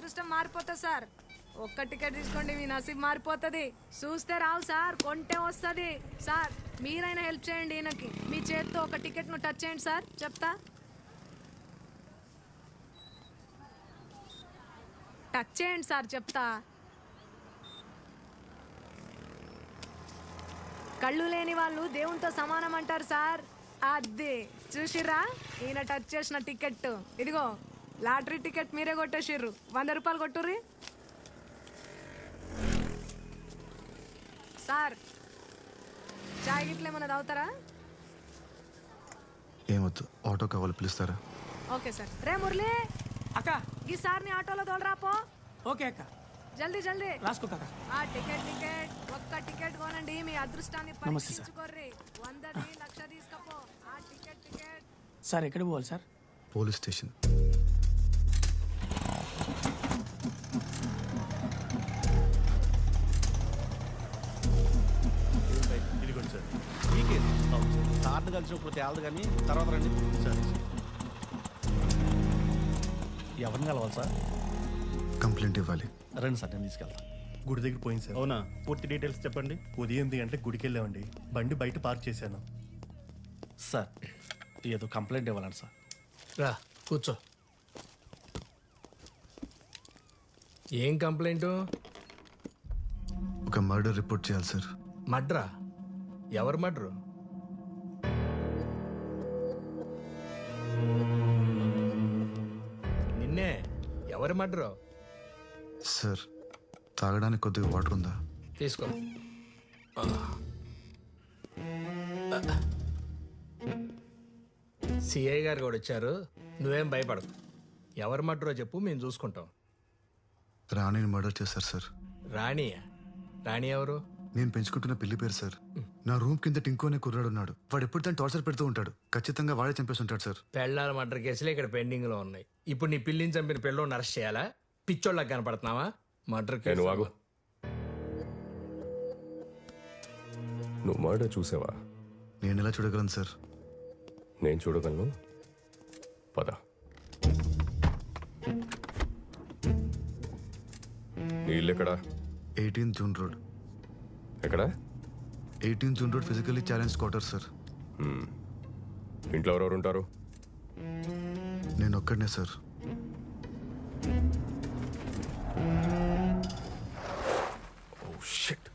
అదృష్టం మారిపోతుంది సార్. ఒక్క టికెట్ తీసుకోండి, మీ నసీబ్ మారిపోతుంది. చూస్తే రావు సార్, కొంటే వస్తుంది. సార్ మీరైనా హెల్ప్ చేయండి ఈయనకి. మీ చేత్తో ఒక టికెట్ ను టచ్ చేయండి సార్, చెప్తా. టచ్ చేయండి సార్, చెప్తా. కళ్ళు లేని వాళ్ళు దేవునితో సమానం అంటారు సార్. అది చూసిర్రా, ఈయన టచ్ చేసిన టికెట్. ఇదిగో లాటరీ టికెట్ మీరే కొట్టేసిర్రు. 100 రూపాయలు కొట్టుర్రి సార్. చాయ్ గిట్ల ఏమన్నా తాగుతారా? ఏమొద్దు, ఆటో కావాలి, పిలుస్తారా? Okay sir. రే మురళి అక్క, ఈ సార్ని ఆటోలో తోలరాపో. ఓకే అక్క, జల్దీ జల్దీ రాసుకో కాక. ఆ టికెట్ ఒక్క టికెట్ కొనండి, మీ అదృష్టాన్ని పరీక్షించుకోర్రి. 100ది 1,00,000 తీసుకపో. ఆ టికెట్ సార్ ఎక్కడికి పోవాలి సార్? Police station. ఇదిగోండి సార్. ఈ కేసు సార్ని కలిసినప్పుడు తేలదు కానీ తర్వాత రండి. సరే ఎవరిని కలవాలి సార్? కంప్లైంట్ ఇవ్వాలి. రండి సార్, నేను తీసుకెళ్తాను. గుడి దగ్గర పోయింది సార్. అవునా? పూర్తి డీటెయిల్స్ చెప్పండి. ఉదయం 8 గంటలకు గుడికి వెళ్ళామండి. బండి బయట పార్క్ చేశాను. సార్ ఏదో కంప్లైంట్ ఇవ్వాలండి సార్. రా కూర్చో. ఏం కంప్లైంట్? ఒక మర్డర్ రిపోర్ట్ చేయాలి సార్. మడ్రా? ఎవరు మడ్రు? నిన్నే. ఎవరు మడ్రు? సార్ తాగడానికి కొద్దిగా వాటర్ ఉందా? తీసుకో. సిఐ గారు కూడా వచ్చారు, నువ్వేం భయపడకు. ఎవరు మడ్రో చెప్పు, మేము చూసుకుంటాం. రాణిని మర్డర్ చేశారు సార్. రాణియా? రాణి ఎవరు? నేను పెంచుకుంటున్న పిల్లి పేరు సార్. నా రూమ్ కింద టింకో అనే కుర్రాడు ఉన్నాడు. వాడు ఎప్పుడు తను టార్చర్ పెడుతూ ఉంటాడు. ఖచ్చితంగా వాడే చంపేసి ఉంటాడు సార్. పెళ్ళాల మర్డర్ కేసులే ఇక్కడ పెండింగ్ లో ఉన్నాయి. ఇప్పుడు నీ పిల్లిని చంపిన పిల్లోని అరెస్ట్ చేయాలా? పిచ్చోళ్ళకి కనపడుతున్నావా? Murder case. నువ్వు మర్డర్ చూసావా? నేను ఎలా చూడగలను సార్? నేను చూడగలను. పద. నీ ఇల్లు ఎక్కడా? 18 జూన్ రోడ్. ఎక్కడా? 18 June road physically challenge quarter sir. ఇంట్లో ఎవరెవరు ఉంటారు? నేను ఒక్కడనే sir. Oh shit.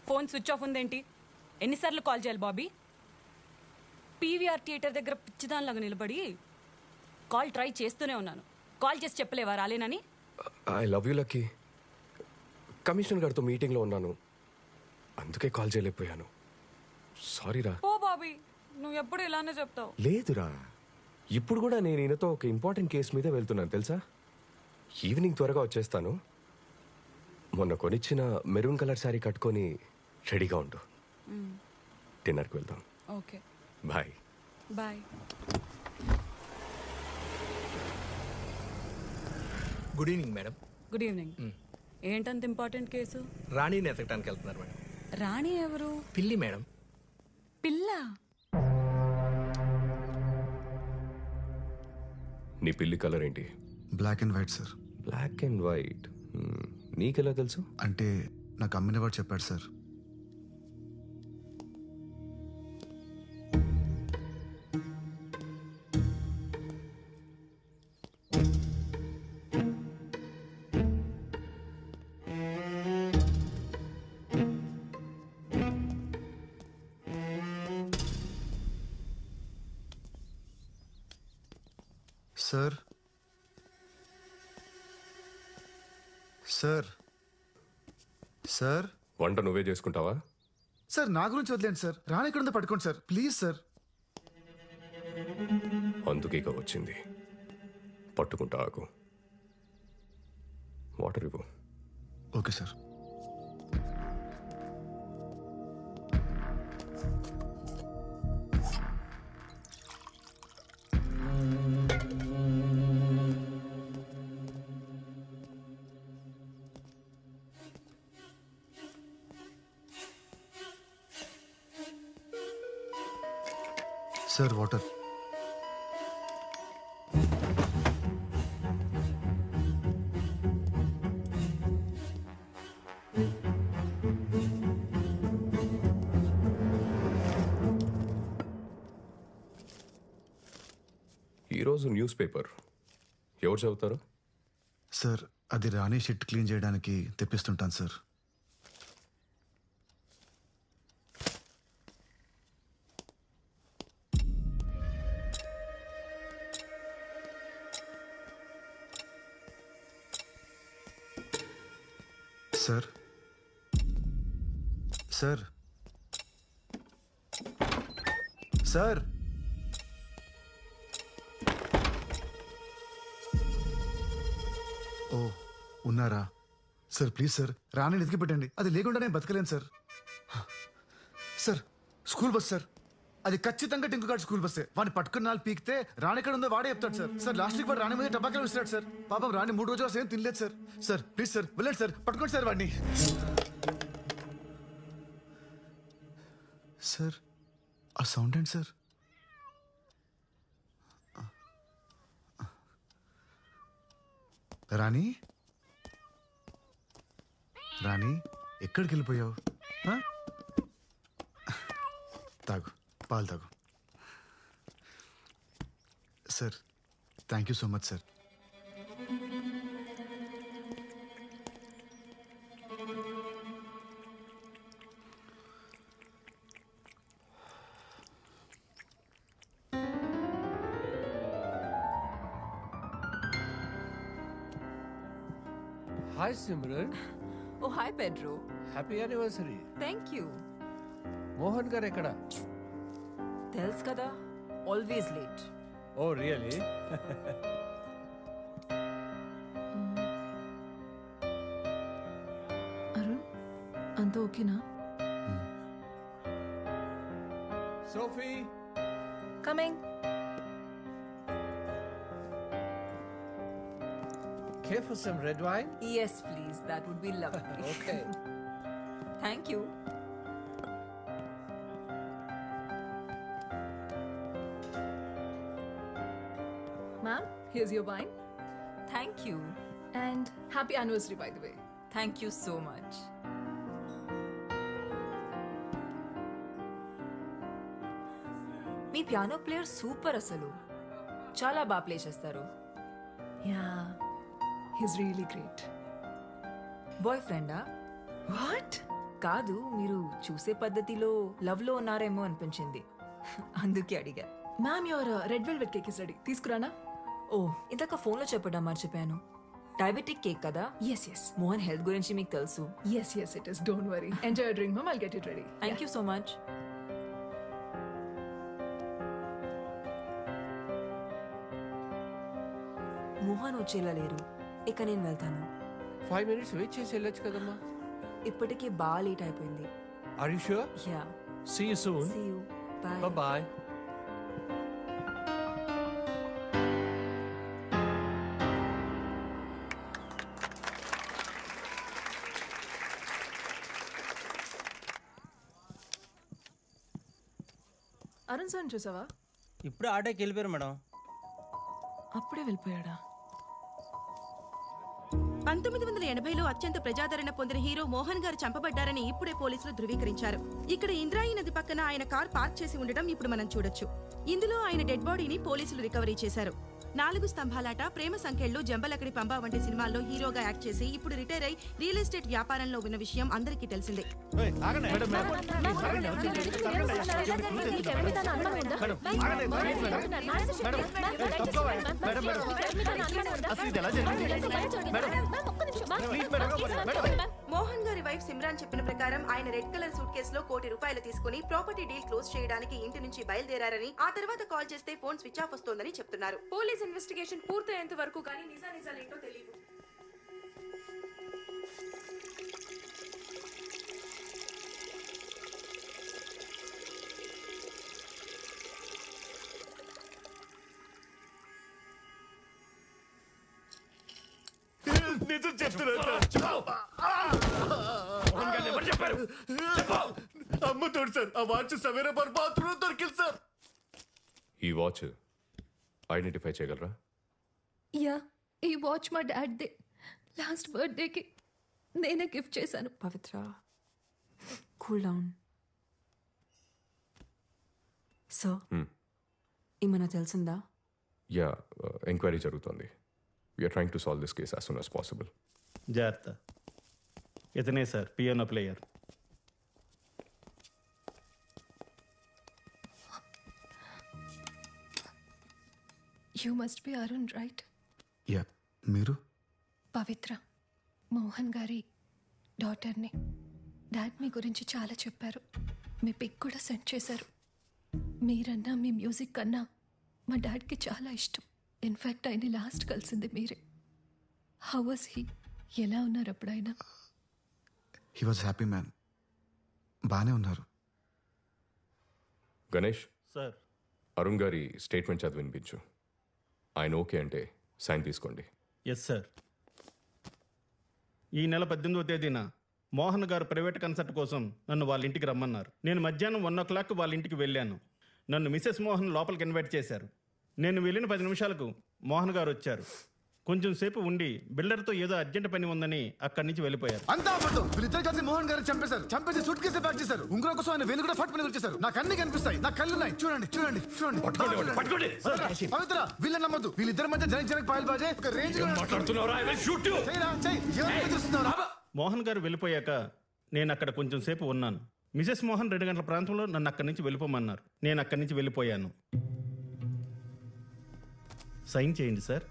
Phone switch off ఉందేంటి? ఎన్నిసార్లు కాల్ చేయాలి బాబీ? పీవీఆర్ థియేటర్ దగ్గర పిచ్చిదానిలాగా నిలబడి కాల్ ట్రై చేస్తూనే ఉన్నాను. కాల్ చేసి చెప్పలేవా రాలేనని? I love you lucky. Commissioner గారితో మీటింగ్లో ఉన్నాను, అందుకే కాల్ చేయలేకపోయాను. సారీరా. ఓ బాబీ, నువ్వు ఎప్పుడు ఇలానే చెప్తావు. లేదురా, ఇప్పుడు కూడా నేను ఈయనతో ఒక ఇంపార్టెంట్ కేసు మీద వెళ్తున్నాను తెలుసా. ఈవినింగ్ త్వరగా వచ్చేస్తాను. మొన్న కొనిచ్చిన మెరూన్ కలర్ శారీ కట్టుకొని రెడీగా ఉండు. డిన్నర్కి వెళ్దాం. Okay bye. Bye. Good evening madam. Good evening. ఏంటంత ఇంపార్టెంట్ కేసు? రాణిని ఎతకడానికి వెళ్తున్నారు మేడం. రాణి ఎవరు? పిల్లి మేడం. పిల్ల? నీ పిల్లి కలర్ ఏంటి? Black and white sir. Black and white. నీకెలా తెలుసు? అంటే నాకు అమ్మినవాడు చెప్పాడు సార్. సార్ సార్ సార్ వంట నువ్వే చేసుకుంటావా? సార్ నా గురించి వదిలేండి సార్. రాణి ఎక్కడుందో పట్టుకోండి సార్, ప్లీజ్ సార్. అందుకే ఇక వచ్చింది. పట్టుకుంటా ఆకు. వాటర్ ఇవ్వు. Okay sir. Sir water. ఈరోజు న్యూస్ పేపర్ ఎవరు చదువుతారు? సార్ అది రాణి షిట్ క్లీన్ చేయడానికి తెప్పిస్తుంటాను సార్. సార్ సార్ సార్ ఓ ఉన్నారా సార్? ప్లీజ్ సార్ రాణిని ఎతికి పెట్టండి. అది లేకుండా నేను బతకలేను sir. Sir school bus sir, అది ఖచ్చితంగా టింకు గార్డ్ స్కూల్ బస్సే. వాడిని పట్టుకున్న వాళ్ళు పీకితే రాణి ఎక్కడ ఉందో వాడే చెప్తాడు సార్. సార్ లాస్ట్ వీక్ వాడు రాణి మీద టబాకాలు విసిరాడు సార్. పాపం రాణి 3 రోజులు అసలు ఏం తినలేదు సార్. సార్ ప్లీజ్ సార్ వెళ్ళండి సార్, పట్టుకోండి సార్ వాడిని. సార్ ఆ సౌండ్ ఏంటి సార్? రాణి రాణి ఎక్కడికి వెళ్ళిపోయావు? తాగు, పాలు తాగు. Sir thank you so much sir. Hi Simran. Oh, hi Pedro. Happy anniversary. Thank you. Mohan గారు ఎక్కడ? తెలుసు కదా, always late. Oh really? Arun అంత ఓకేనా? Sophie. Coming. Care for some red wine? Yes, please. That would be lovely. Okay. Thank you. Ma'am, here's your wine. Thank you. And happy anniversary, by the way. Thank you so much. మీ piano player super, అసలు చాలా బాగా play చేస్తారు. Yeah, he's really great. Boy ఫ్రెండా? What? కాదు, మీరు చూసే పద్ధతిలో లవ్ లో ఉన్నారేమో అనిపించింది, అందుకే అడిగా. Ma'am, your red velvet cake is ready. తీసుకురానా? ఓ, ఇందాక ఫోన్ లో చెప్పడం మర్చిపోయాను. డయాబెటిక్ కేక్ కదా? Yes, yes. మోహన్ హెల్త్ గురించి మీకు తెలుసు. Yes, yes, it is. Don't worry. Enjoy your drink, ma'am. I'll get it ready. Thank you so much. Mohan వచ్చేలా లేరు, ఇక నేను వెళ్తాను. 5 minutes వెయిట్ చేసి వెళ్ళొచ్చు కదమ్మా. ఇప్పటికే బాగా లేట్ అయిపోయింది. Are you sure? Yeah, See you soon. See you, bye. Bye bye. Arun sir చూసావా? ఇప్పుడు ఆటోకి వెళ్ళిపోయారు మేడం. అప్పుడే వెళ్ళిపోయాడా? 1980లో అత్యంత ప్రజాదరణ పొందిన హీరో మోహన్ గారు చంపబడ్డారని ఇప్పుడే పోలీసులు ధృవీకరించారు. ఇక్కడ ఇంద్రాయి నది పక్కన ఆయన కార్ పార్క్ చేసి ఉండడం ఇప్పుడు మనం చూడొచ్చు. ఇందులో ఆయన డెడ్ బాడీని పోలీసులు రికవరీ చేశారు. 4 స్తంభాలాట, ప్రేమ సంఖ్యలు, జంబలకడి పంబ వంటి సినిమాల్లో హీరోగా యాక్ట్ చేసి ఇప్పుడు రిటైర్ అయి రియల్ ఎస్టేట్ వ్యాపారంలో ఉన్న విషయం అందరికీ తెలిసిందే. మోహన్ గారి వైఫ్ సిమ్రాన్ చెప్పిన ప్రకారం ఆయన రెడ్ కలర్ సూట్ కేసులో ₹1 కోటి తీసుకుని ప్రాపర్టీ డీల్ క్లోజ్ చేయడానికి ఇంటి నుంచి బయలుదేరారని, ఆ తర్వాత కాల్ చేస్తే ఫోన్ స్విచ్ ఆఫ్ వస్తోందని చెప్తున్నారు. పోలీస్ ఇన్వెస్టిగేషన్ పూర్తయ్యేంత వరకు కానీ నిజానిజాలేంటో తెలియదు. నిజం చెప్తున్నా అమ్మ తోడు సార్, ఆ వాచ్ సవేరా బాత్రూమ్ దొరికింది సార్. ఈ వాచ్ ఐడెంటిఫై చేయగలరా? యా, ఈ వాచ్ మా డాడ్దే. లాస్ట్ బర్త్డేకి నేనే గిఫ్ట్ చేశాను. పవిత్ర, కూల్ డౌన్. సో ఏమైనా తెలిసిందా? యా, ఎంక్వైరీ జరుగుతోంది. We are trying to solve this case as soon as possible. జాగ్రత్త. ఇతనే sir, piano player. You must be Arun, right? Yeah, మీరు? పవిత్ర, మోహన్ గారి డాటర్ని. డాడ్ మీ గురించి చాలా చెప్పారు. మీ పిక్ కూడా సెండ్ చేశారు. మీరన్నా మీ మ్యూజిక్ కన్నా మా డాడ్కి చాలా ఇష్టం. ఇన్ఫ్యాక్ట్ ఆయన లాస్ట్ కలిసింది మీరే. How was he? ఎలా ఉన్నారు అప్పుడైనా? He was happy man. బాగానే ఉన్నారు. గణేష్ సార్, అరుణ్ గారి స్టేట్మెంట్ చదివి వినిపించు. ఆయన ఓకే అంటే సైన్ తీసుకోండి. Yes sir. ఈ నెల 18వ తేదీన మోహన్ గారు ప్రైవేట్ కన్సర్ట్ కోసం నన్ను వాళ్ళ ఇంటికి రమ్మన్నారు. నేను మధ్యాహ్నం 1:00 వాళ్ళ ఇంటికి వెళ్ళాను. నన్ను మిసెస్ మోహన్ లోపలికి ఇన్వైట్ చేశారు. నేను వెళ్ళిన 10 నిమిషాలకు మోహన్ గారు వచ్చారు. కొంచెం సేపు ఉండి బిల్డర్తో ఏదో అర్జెంట్ పని ఉందని అక్కడి నుంచి వెళ్ళిపోయారు. అంతా అబద్ధం. వీళ్ళిద్దరు కలిసి మోహన్ గారు చంపేసి సూట్ కేసు ప్యాక్ చేశారు. ఉంగరం కోసం ఆయన వేలు కూడా ఫట్ పని వచ్చేసారు. నాకు అన్ని కనిపిస్తాయి. నాకు కళ్ళున్నాయి. చూడండి చూడండి చూడండి. పవిత్ర, వీళ్ళని నమ్మద్దు. వీళ్ళిద్దరి మధ్య జనక్ పాయల్ బాజే ఒక రేంజ్. మోహన్ గారు వెళ్ళిపోయాక నేను అక్కడ కొంచెం సేపు ఉన్నాను. మిసెస్ మోహన్ 2 గంటల ప్రాంతంలో నన్ను అక్కడి నుంచి వెళ్ళిపోమన్నారు. నేను అక్కడి నుంచి వెళ్ళిపోయాను. సైన్ చేయండి సార్.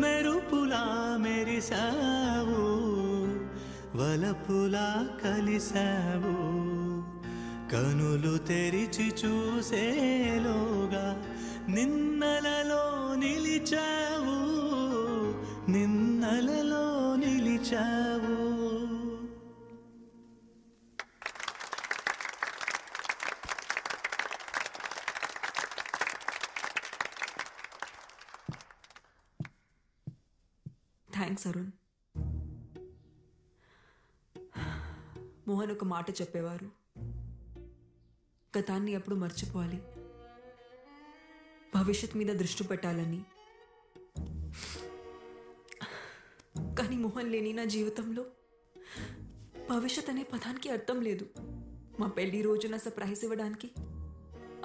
మెరుపులా మెరిసావు, వలపులా కలిసావు, కనులు తెరిచి చూసేలోగా నిన్నలలో నిలిచావు, నిన్నలలో నిలిచావు. థ్యాంక్స్ అరుణ్. మోహన్ ఒక మాట చెప్పేవారు, గతాన్ని ఎప్పుడు మర్చిపోవాలి, భవిష్యత్ మీద దృష్టి పెట్టాలని. కానీ మోహన్ లేని నా జీవితంలో భవిష్యత్ అనే పదానికి అర్థం లేదు. మా పెళ్లి రోజున సర్ప్రైజ్ ఇవ్వడానికి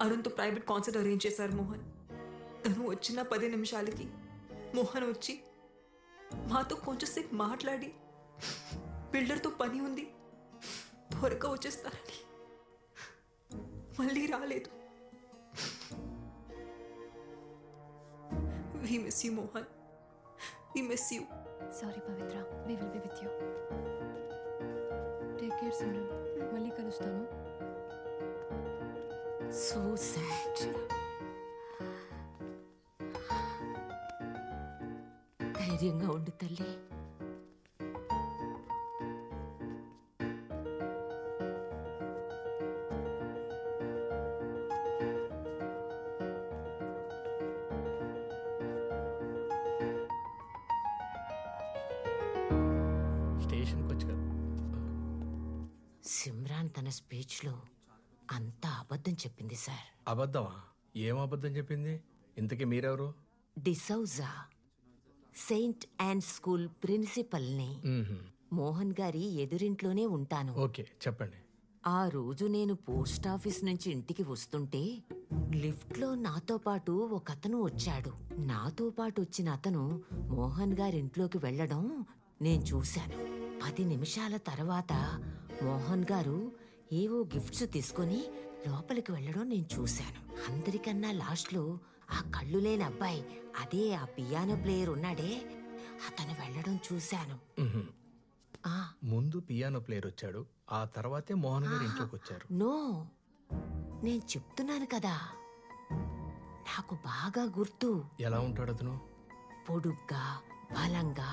అరుణ్తో ప్రైవేట్ కాన్సర్ట్ అరేంజ్ చేశారు మోహన్. తను వచ్చిన 10 నిమిషాలకి మోహన్ వచ్చి మాతో కొంచెంసేపు మాట్లాడి బిల్డర్తో పని ఉంది త్వరగా వచ్చేస్తారని మళ్ళీ రాలేదు. We miss you, Mohan. We miss you. Sorry, Pavitra. We will be with you. Take care, Simran. మళ్ళీ కలుస్తాను. So sad. ధైర్యంగా ఉండు తల్లి. స్టేషన్కి వచ్చా. సిమ్రాన్ తన స్పీచ్లో అంతా అబద్ధం చెప్పింది సార్. అబద్ధమా? ఏం అబద్ధం చెప్పింది? ఇంతకీ మీరెవరు? డిసౌజా, సెయింట్ యాన్ స్కూల్ ప్రిన్సిపల్ని. మోహన్ గారి ఎదురింట్లోనే ఉంటాను. ఓకే, చెప్పండి. ఆ రోజు నేను పోస్ట్ ఆఫీస్ నుంచి ఇంటికి వస్తుంటే లిఫ్ట్లో నాతో పాటు ఒక అతను వచ్చాడు. నాతో పాటు వచ్చిన అతను మోహన్ గారింట్లోకి వెళ్ళడం నేను చూశాను. 10 నిమిషాల తర్వాత మోహన్ గారు ఏవో గిఫ్ట్స్ తీసుకొని లోపలికి వెళ్ళడం నేను చూశాను. అందరికన్నా లాస్ట్లో ఆ కళ్ళు లేని అబ్బాయి, అదే ఆ పియానో ప్లేయర్ ఉన్నాడే, అతను వెళ్ళడం చూశాను. ముందు పియానో ప్లేయర్ వచ్చాడు, ఆ తర్వాతే మోహన్ గారు ఇంట్లోకి వచ్చారు. నో, నేను చెప్తున్నాను కదా, నాకు బాగా గుర్తు. ఎలా ఉంటాడు అతను? పొడుగ్గా, బలంగా,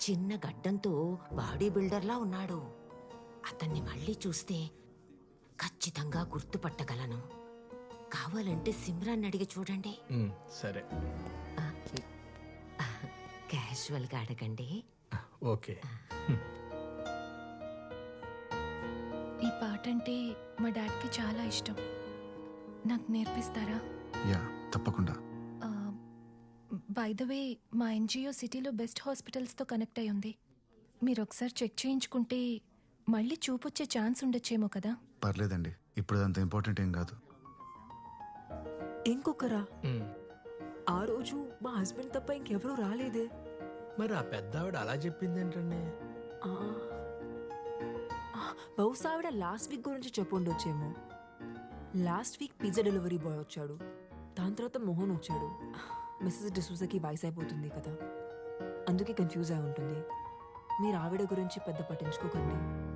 చిన్న గడ్డంతో బాడీ బిల్డర్లా ఉన్నాడు. అతన్ని మళ్ళీ చూస్తే ఖచ్చితంగా గుర్తుపట్టగలను. కావాలంటే సిమ్రాన్ అడిగి చూడండి. సరే, క్యాజువల్గా అడగండి. ఓకే. ఈ పాట అంటే మా డాడ్కి చాలా ఇష్టం. నాకు నేర్పిస్తారా? యా, తప్పకుండా. బై ద వే, మా ఎన్జిఓ సిటీలో బెస్ట్ హాస్పిటల్స్తో కనెక్ట్ అయి ఉంది. మీరు ఒకసారి చెక్ చేయించుకుంటే మళ్ళీ చూపొచ్చే ఛాన్స్ ఉండొచ్చేమో కదా. పర్లేదండి, ఇప్పుడు అంత ఇంపార్టెంట్ ఏం కాదు. ఇంకొకరా? ఆ రోజు మా హస్బెండ్ తప్ప ఇంకెవరూ రాలేదే. మరి ఆ పెద్ద ఆవిడ అలా చెప్పింది ఏంటండి? బహుశా ఆవిడ లాస్ట్ వీక్ గురించి చెప్పుండొచ్చేమో. Last week pizza delivery boy వచ్చాడు, దాని తర్వాత మోహన్ వచ్చాడు. మిస్సెస్ డిసూజాకి వయసు అయిపోతుంది కదా, అందుకే కన్ఫ్యూజ్ అయి ఉంటుంది. మీరు ఆవిడ గురించి పెద్ద పట్టించుకోకండి.